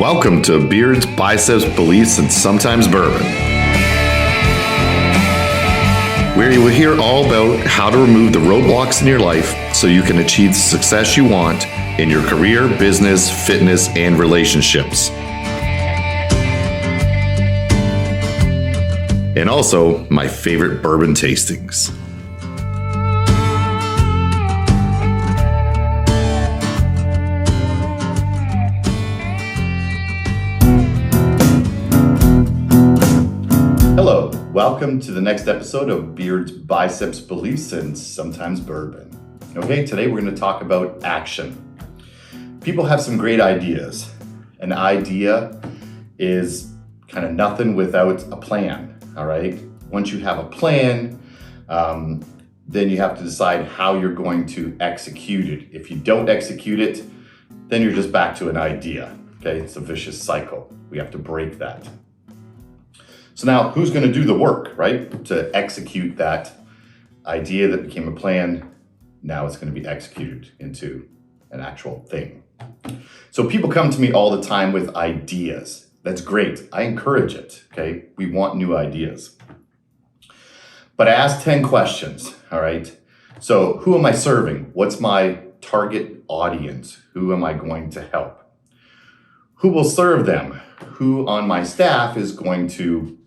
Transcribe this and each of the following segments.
Welcome to Beards, Biceps, Beliefs, and Sometimes Bourbon, where you will hear all about how to remove the roadblocks in your life so you can achieve the success you want in your career, business, fitness, and relationships. And also, my favorite bourbon tastings. Hello, welcome to the next episode of Beards, Biceps, Beliefs, and Sometimes Bourbon. Okay, today we're going to talk about action. People have some great ideas. An idea is kind of nothing without a plan. All right. Once you have a plan, then you have to decide how you're going to execute it. If you don't execute it, then you're just back to an idea. Okay. It's a vicious cycle. We have to break that. So now who's going to do the work, right? To execute that idea that became a plan. Now it's going to be executed into an actual thing. So people come to me all the time with ideas. That's great. I encourage it, okay? We want new ideas. But I ask 10 questions, all right? So who am I serving? What's my target audience? Who am I going to help? Who will serve them? Who on my staff is going to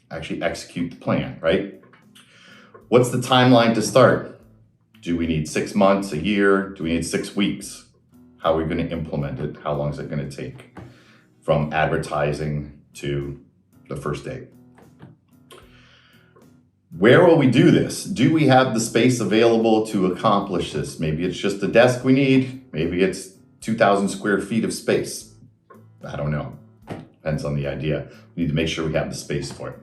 actually execute the plan, right? What's the timeline to start? Do we need 6 months, a year? Do we need 6 weeks? How are we going to implement it? How long is it going to take? From advertising to the first day. Where will we do this? Do we have the space available to accomplish this? Maybe it's just the desk we need. Maybe it's 2,000 square feet of space. I don't know. Depends on the idea. We need to make sure we have the space for it.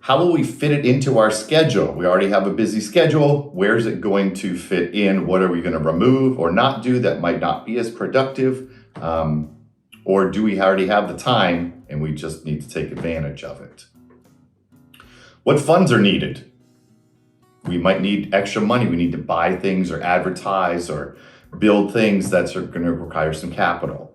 How will we fit it into our schedule? We already have a busy schedule. Where is it going to fit in? What are we going to remove or not do that might not be as productive? Or do we already have the time and we just need to take advantage of it? What funds are needed? We might need extra money. We need to buy things or advertise or build things that are going to require some capital.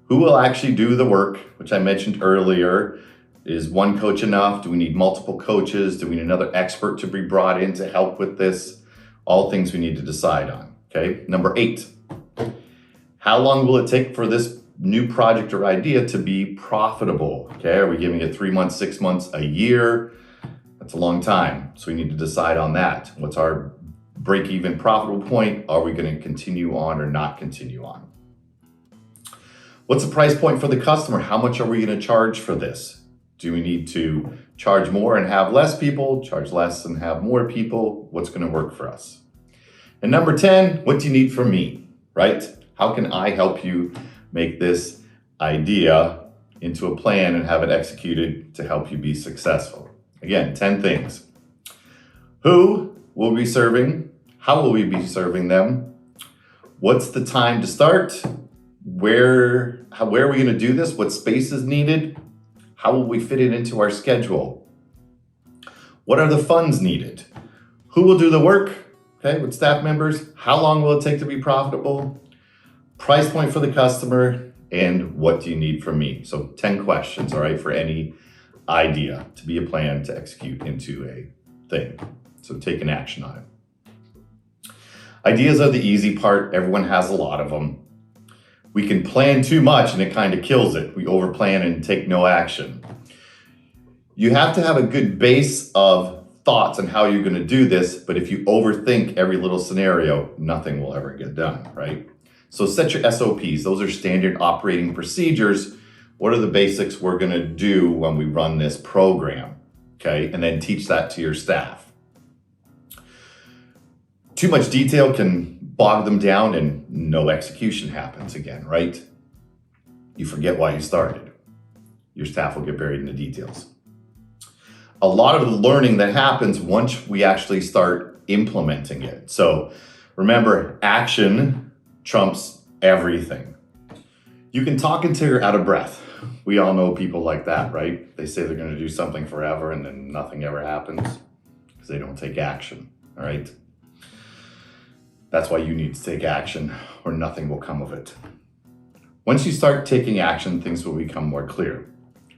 Who will actually do the work, which I mentioned earlier? Is one coach enough? Do we need multiple coaches? Do we need another expert to be brought in to help with this? All things we need to decide on, okay? Number 8. How long will it take for this new project or idea to be profitable? Okay, are we giving it 3 months, 6 months, a year? That's a long time. So we need to decide on that. What's our break-even profitable point? Are we going to continue on or not continue on? What's the price point for the customer? How much are we going to charge for this? Do we need to charge more and have less people? Charge less and have more people? What's going to work for us? And number 10, what do you need from me, right? How can I help you make this idea into a plan and have it executed to help you be successful? Again, 10 things. Who will we be serving? How will we be serving them? What's the time to start? Where are we going to do this? What space is needed? How will we fit it into our schedule? What are the funds needed? Who will do the work? Okay, with staff members. How long will it take to be profitable? Price point for the customer, and what do you need from me? So 10 questions, all right, for any idea to be a plan to execute into a thing. So take an action on it. Ideas are the easy part. Everyone has a lot of them. We can plan too much and it kind of kills it. We overplan and take no action. You have to have a good base of thoughts on how you're going to do this, but if you overthink every little scenario, nothing will ever get done, right? So set your SOPs. Those are standard operating procedures. What are the basics we're going to do when we run this program? Okay, and then teach that to your staff. Too much detail can bog them down and no execution happens again, right? You forget why you started. Your staff will get buried in the details. A lot of the learning that happens once we actually start implementing it. So remember, action trumps everything. You can talk until you're out of breath. We all know people like that, right? They say they're going to do something forever and then nothing ever happens because they don't take action, all right? That's why you need to take action, or nothing will come of it. Once you start taking action, things will become more clear.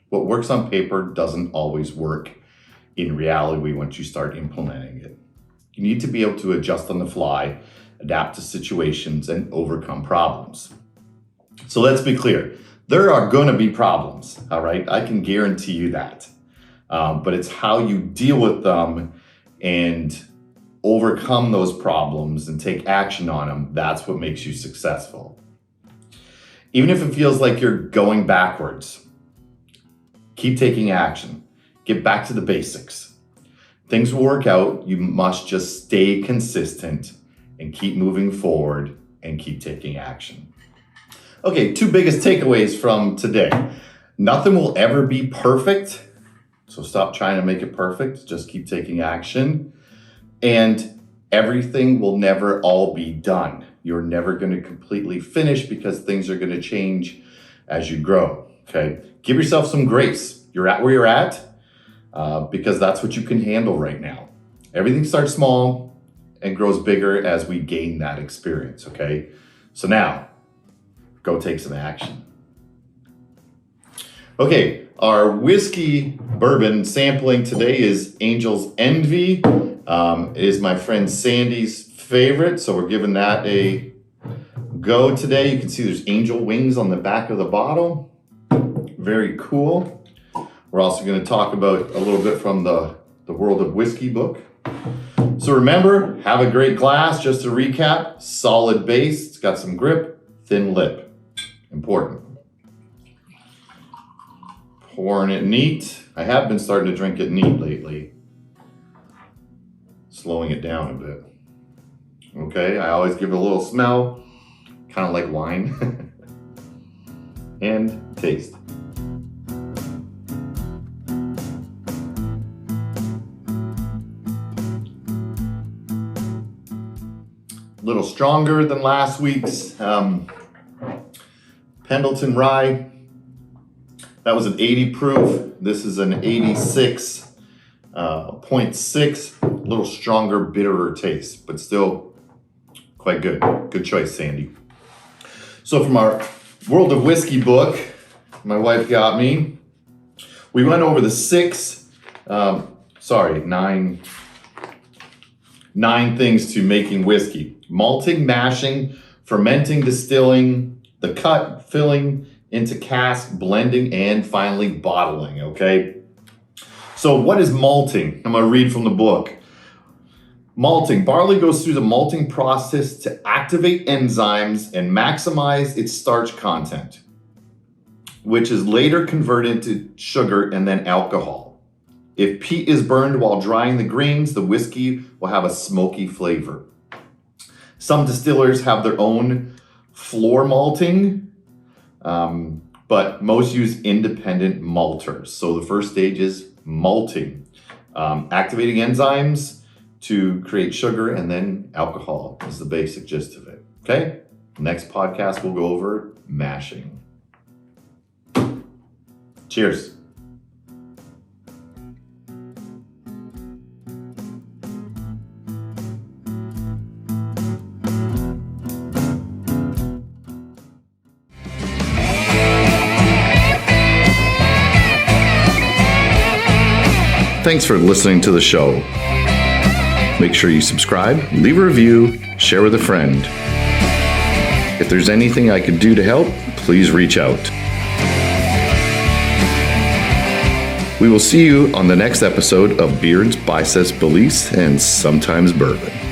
What works on paper doesn't always work in reality once you start implementing it. You need to be able to adjust on the fly, adapt to situations, and overcome problems. So let's be clear. There are going to be problems, all right? I can guarantee you that. But it's how you deal with them and overcome those problems and take action on them. That's what makes you successful. Even if it feels like you're going backwards, keep taking action. Get back to the basics. Things will work out. You must just stay consistent and keep moving forward and keep taking action. Okay, 2 biggest takeaways from today. Nothing will ever be perfect, so stop trying to make it perfect. Just keep taking action. And everything will never all be done. You're never going to completely finish because things are going to change as you grow, okay? Give yourself some grace. You're at where you're at because that's what you can handle right now. Everything starts small and grows bigger as we gain that experience, okay? So now, go take some action. Okay, our whiskey bourbon sampling today is Angel's Envy. It is my friend Sandy's favorite, so we're giving that a go today. You can see there's angel wings on the back of the bottle. Very cool. We're also going to talk about a little bit from the World of Whiskey book. So remember, have a great glass. Just to recap, solid base, it's got some grip, thin lip. Important. Pouring it neat. I have been starting to drink it neat lately. Slowing it down a bit. Okay, I always give it a little smell, kind of like wine. And taste. A little stronger than last week's Pendleton Rye. That was an 80 proof. This is an 86.6. A little stronger, bitterer taste, but still quite good. Good choice, Sandy. So from our World of Whiskey book, my wife got me, we went over the nine things to making whiskey. Malting, mashing, fermenting, distilling, the cut, filling into cask, blending, and finally bottling, okay? So what is malting? I'm gonna read from the book. Malting, barley goes through the malting process to activate enzymes and maximize its starch content, which is later converted into sugar and then alcohol. If peat is burned while drying the grains, the whiskey will have a smoky flavor. Some distillers have their own floor malting, but most use independent malters. So the first stage is malting, activating enzymes to create sugar, and then alcohol is the basic gist of it. Okay, next podcast we'll go over mashing. Cheers. Thanks for listening to the show. Make sure you subscribe, leave a review, share with a friend. If there's anything I could do to help, please reach out. We will see you on the next episode of Beards, Biceps, Beliefs, and Sometimes Bourbon.